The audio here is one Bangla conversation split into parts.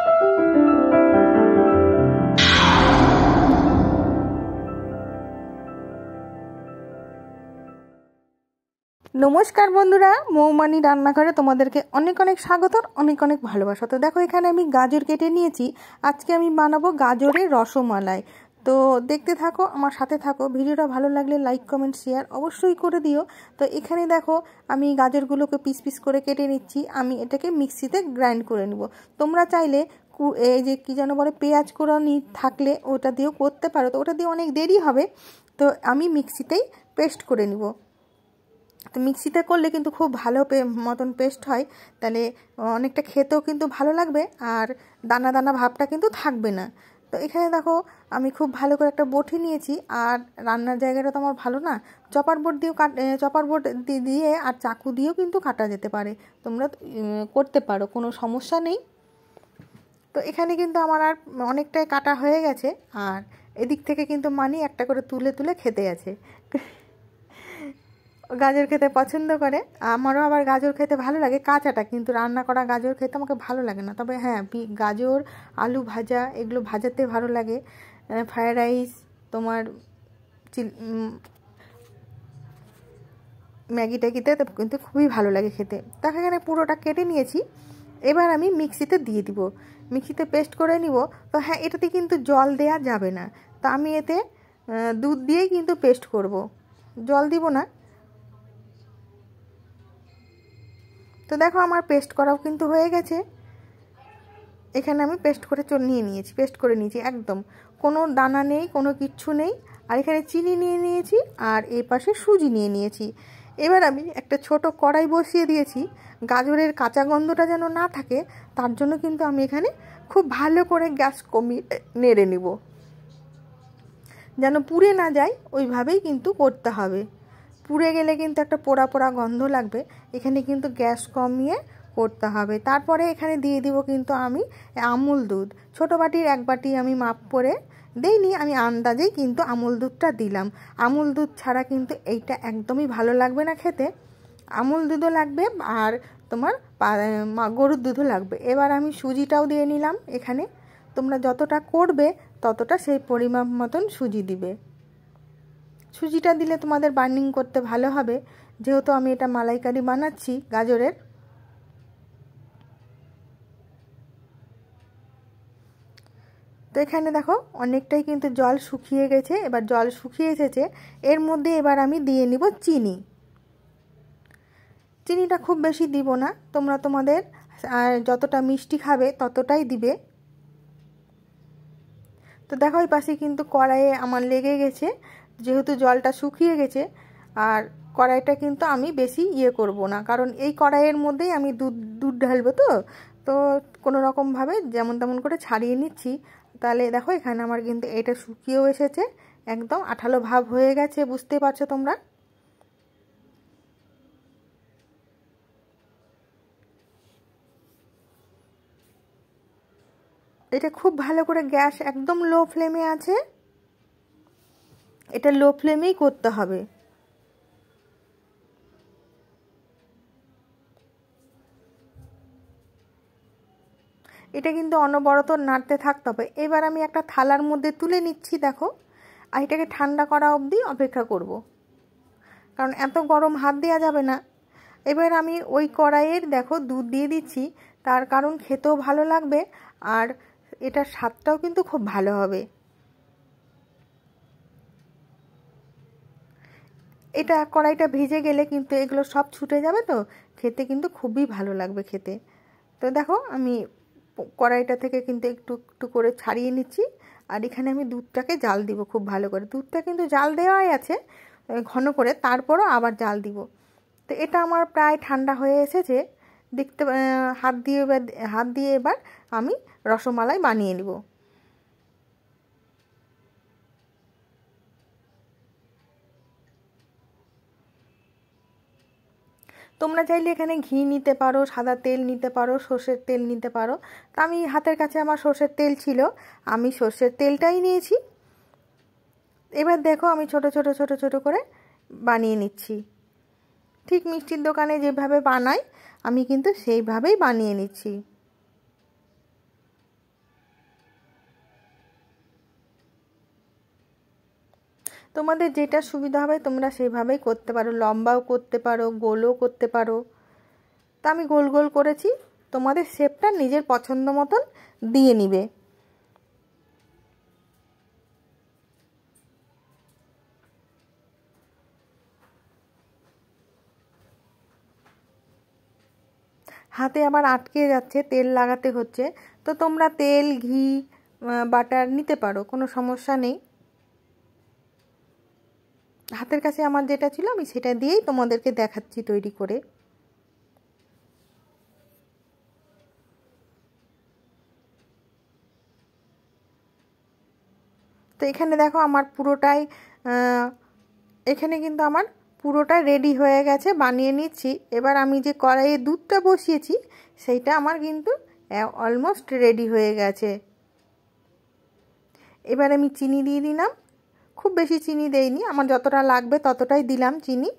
নমস্কার বন্ধুরা, মৌমানি রান্নাঘরে তোমাদেরকে অনেক অনেক স্বাগত, অনেক অনেক ভালোবাসা। তো দেখো এখানে আমি গাজর কেটে নিয়েছি। আজকে আমি বানাবো গাজরের রসমালাই। তো দেখতে থাকো, আমার সাথে থাকো। ভিডিওটা ভালো লাগলে লাইক কমেন্ট শেয়ার অবশ্যই করে দিও। তো এখানে দেখো আমি গাজরগুলোকে পিস পিস করে কেটে নিচ্ছি। আমি এটাকে মিক্সিতে গ্রাইন্ড করে নিব। তোমরা চাইলে এই যে কী যেন বলে পেঁয়াজ কোরানি থাকলে ওটা দিয়েও করতে পারো, তো ওটা দিয়ে অনেক দেরি হবে। তো আমি মিক্সিতেই পেস্ট করে নিব। তো মিক্সিতে করলে কিন্তু খুব ভালো মতন পেস্ট হয়, তাহলে অনেকটা খেতেও কিন্তু ভালো লাগবে আর দানা দানা ভাবটা কিন্তু থাকবে না। তো এখানে দেখো আমি খুব ভালো করে একটা বটি নিয়েছি, আর রান্নার জায়গাটা তো আমার ভালো না, চপার বোর্ড দিয়েও চপার বোর্ড দিয়ে আর চাকু দিয়েও কিন্তু কাটা যেতে পারে। তোমরা করতে পারো, কোনো সমস্যা নেই। তো এখানে কিন্তু আমার আর অনেকটাই কাটা হয়ে গেছে, আর এদিক থেকে কিন্তু মানি একটা করে তুলে তুলে খেতে আছে। গাজর খেতে পছন্দ করে, আমারও আবার গাজর খেতে ভালো লাগে কাঁচাটা, কিন্তু রান্না করা গাজর খেতে আমাকে ভালো লাগে না। তবে হ্যাঁ, গাজর আলু ভাজা এগুলো ভাজাতে ভালো লাগে। ফ্রায়েড রাইস, তোমার ম্যাগি ট্যাগিতে কিন্তু খুবই ভালো লাগে খেতে। তাকে এখানে পুরোটা কেটে নিয়েছি। এবার আমি মিক্সিতে দিয়ে দিব, মিক্সিতে পেস্ট করে নিব। তো হ্যাঁ, এটাতে কিন্তু জল দেয়া যাবে না। তো আমি এতে দুধ দিয়েই কিন্তু পেস্ট করব, জল দিব না। তো দেখো আমার পেস্ট করাও কিন্তু হয়ে গেছে। এখানে আমি পেস্ট করে নিয়েছি একদম, কোনো দানা নেই, কোনো কিচ্ছু নেই। আর এখানে চিনি নিয়ে নিয়েছি, আর এই পাশে সুজি নিয়ে নিয়েছি। এবার আমি একটা ছোট কড়াই বসিয়ে দিয়েছি। গাজরের কাঁচা গন্ধটা যেন না থাকে, তার জন্য কিন্তু আমি এখানে খুব ভালো করে গ্যাস কমিয়ে নেড়ে নিব, যেন পুড়ে না যায়, ওইভাবেই কিন্তু করতে হবে। পুড়ে গেলে কিন্তু একটা পোড়া পোড়া গন্ধ লাগবে। এখানে কিন্তু গ্যাস কমিয়ে করতে হবে। তারপরে এখানে দিয়ে দিব কিন্তু আমি আমুল দুধ। ছোটো বাটির এক বাটি আমি মাপ করে দেইনি, আমি আন্দাজেই কিন্তু আমুল দুধটা দিলাম। আমুল দুধ ছাড়া কিন্তু এইটা একদমই ভালো লাগবে না খেতে। আমুল দুধও লাগবে, আর তোমার গরুর দুধও লাগবে। এবার আমি সুজিটাও দিয়ে নিলাম এখানে। তোমরা যতটা করবে ততটা সেই পরিমাপ মতন সুজি দিবে। সুজিটা দিলে তোমাদের বার্নিং করতে ভালো হবে, যেহেতু আমি এটা মালাইকারি বানাচ্ছি গাজরের। তো এখানে দেখো অনেকটাই কিন্তু জল শুকিয়ে গেছে। এবার জল শুকিয়ে এসেছে, এর মধ্যে এবার আমি দিয়ে নিব চিনি। চিনিটা খুব বেশি দিব না, তোমরা তোমাদের যতটা মিষ্টি খাবে ততটাই দিবে। তো দেখো এই পাশে কিন্তু কড়াইয়ে আমার লেগে গেছে, যেহেতু জলটা শুকিয়ে গেছে। আর কড়াইটা কিন্তু আমি বেশি করব না, কারণ এই কড়াইয়ের মধ্যেই আমি দুধ ঢালবো। তো কোনো রকমভাবে যেমন তেমন করে ছাড়িয়ে নিচ্ছি। তাহলে দেখো এখানে আমার কিন্তু এটা শুকিয়েও এসেছে, একদম আঠালো ভাব হয়ে গেছে, বুঝতে পারছো তোমরা। এটা খুব ভালো করে গ্যাস একদম লো ফ্লেমে আছে, এটা লো ফ্লেমেই করতে হবে। এটা কিন্তু অনবরত নাড়তে থাকতে হবে। এবার আমি একটা থালার মধ্যে তুলে নিচ্ছি দেখো, আর এটাকে ঠান্ডা করা অবধি অপেক্ষা করব, কারণ এত গরম হাত দেওয়া যাবে না। এবার আমি ওই কড়াইয়ের দেখো দুধ দিয়ে দিচ্ছি, তার কারণ খেতেও ভালো লাগবে, আর এটার স্বাদটাও কিন্তু খুব ভালো হবে। এটা কড়াইটা ভেজে গেলে কিন্তু এগুলো সব ছুটে যাবে, তো খেতে কিন্তু খুবই ভালো লাগবে খেতে। তো দেখো আমি কড়াইটা থেকে কিন্তু একটু একটু করে ছাড়িয়ে নিচ্ছি, আর এখানে আমি দুধটাকে জাল দিব খুব ভালো করে। দুধটা কিন্তু জাল দেওয়াই আছে ঘন করে, তারপরও আবার জাল দিব। তো এটা আমার প্রায় ঠান্ডা হয়ে এসেছে, দেখতে হাত দিয়ে এবার আমি রসমালাই বানিয়ে নিব। তোমরা চাইলে এখানে ঘি নিতে পারো, সাদা তেল নিতে পারো, সর্ষের তেল নিতে পারো। তা আমি হাতের কাছে আমার সর্ষের তেল ছিল, আমি সর্ষের তেলটাই নিয়েছি। এবার দেখো আমি ছোট ছোট ছোট ছোট করে বানিয়ে নিচ্ছি, ঠিক মিষ্টির দোকানে যেভাবে বানাই আমি কিন্তু সেইভাবেই বানিয়ে নিচ্ছি। তোমাদের যেটা সুবিধা হবে তোমরা সেভাবেই করতে পারো, লম্বাও করতে পারো, গোলও করতে পারো। তা আমি গোল গোল করেছি, তোমাদের শেপটা নিজের পছন্দ মতন দিয়ে নিবে। হাতে আবার আটকে যাচ্ছে, তেল লাগাতে হচ্ছে, তো তোমরা তেল, ঘি, বাটার নিতে পারো, কোনো সমস্যা নেই। হাতের কাছে আমার যেটা ছিল আমি সেটা দিয়েই তোমাদেরকে দেখাচ্ছি তৈরি করে। তো এখানে দেখো আমার পুরোটাই এখানে কিন্তু আমার পুরোটা রেডি হয়ে গেছে, বানিয়ে নিচ্ছি। এবার আমি যে কড়াইয়ে দুধটা বসিয়েছি সেইটা আমার কিন্তু অলমোস্ট রেডি হয়ে গেছে। এবার আমি চিনি দিয়ে দিলাম, খুব বেশি চিনি দেইনি, আমার যতটা লাগবে ততটাই দিলাম চিনি।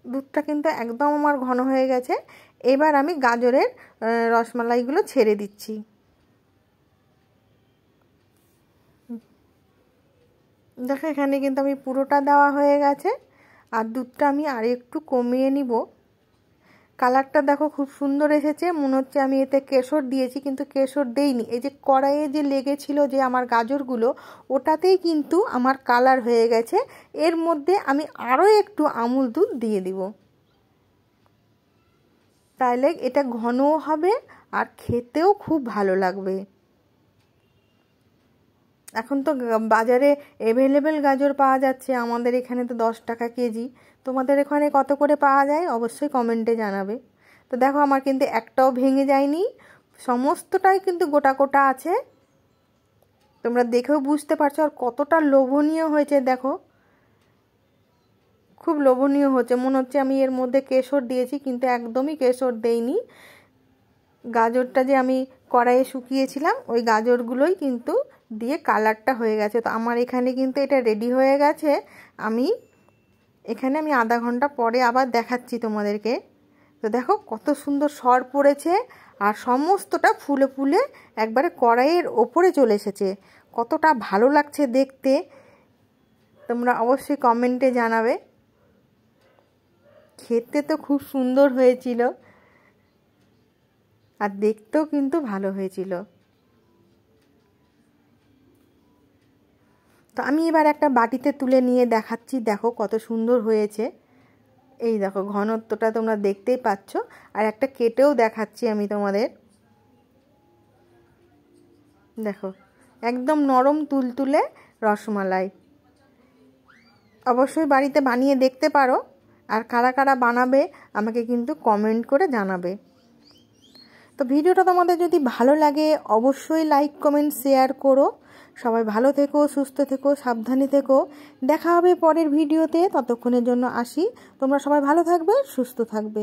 দুধটা কিন্তু একদম আমার ঘন হয়ে গেছে। এবার আমি গাজরের রসমালাইগুলো ছেড়ে দিচ্ছি। দেখো এখানে কিন্তু আমি পুরোটা দেওয়া হয়ে গেছে, আর দুধটা আমি আর একটু কমিয়ে নিব। কালারটা দেখো খুব সুন্দর এসেছে, মনে হচ্ছে আমি এতে কেশর দিয়েছি, কিন্তু কেশর দেইনি। এই যে কড়াইয়ে যে লেগেছিল যে আমার গাজরগুলো, ওটাতেই কিন্তু আমার কালার হয়ে গেছে। এর মধ্যে আমি আরও একটু আমুল দুধ দিয়ে দিব, তাহলে এটা ঘনও হবে আর খেতেও খুব ভালো লাগবে। এখন তো বাজারে অ্যাভেলেবেল গাজর পাওয়া যাচ্ছে, আমাদের এখানে তো 10 টাকা কেজি। তোমাদের এখানে কত করে পাওয়া যায় অবশ্যই কমেন্টে জানাবে। তো দেখো আমার কিন্তু একটাও ভেঙে যায়নি, সমস্তটাই কিন্তু গোটা গোটা আছে। তোমরা দেখেও বুঝতে পারছো আর কতটা লোভনীয় হয়েছে দেখো, খুব লোভনীয় হচ্ছে। মনে হচ্ছে আমি এর মধ্যে কেশর দিয়েছি, কিন্তু একদমই কেশর দেইনি। গাজরটা যে আমি কড়াইয়ে শুকিয়েছিলাম ওই গাজরগুলোই কিন্তু দিয়ে কালারটা হয়ে গেছে। তো আমার এখানে কিন্তু এটা রেডি হয়ে গেছে। আমি আধা ঘন্টা পরে আবার দেখাচ্ছি তোমাদেরকে। তো দেখো কত সুন্দর সর পড়েছে, আর সমস্তটা ফুলে ফুলে একবারে কড়াইয়ের ওপরে চলে এসেছে। কতটা ভালো লাগছে দেখতে তোমরা অবশ্যই কমেন্টে জানাবে। খেতে তো খুব সুন্দর হয়েছিল, আর দেখতেও কিন্তু ভালো হয়েছিল। তো আমি এবার একটা বাটিতে তুলে নিয়ে দেখাচ্ছি, দেখো কত সুন্দর হয়েছে। এই দেখো ঘনত্বটা তোমরা দেখতেই পাচ্ছ, আর একটা কেটেও দেখাচ্ছি আমি তোমাদের। দেখো একদম নরম তুলতুলে রসমালাই। অবশ্যই বাড়িতে বানিয়ে দেখতে পারো, আর কারা কারা বানাবে আমাকে কিন্তু কমেন্ট করে জানাবে। তো ভিডিওটা তোমাদের যদি ভালো লাগে অবশ্যই লাইক, কমেন্ট, শেয়ার করো। সবাই ভালো থেকো, সুস্থ থেকো, সাবধানে থেকো। দেখা হবে পরের ভিডিওতে, ততক্ষণের জন্য আসি। তোমরা সবাই ভালো থাকবে, সুস্থ থাকবে।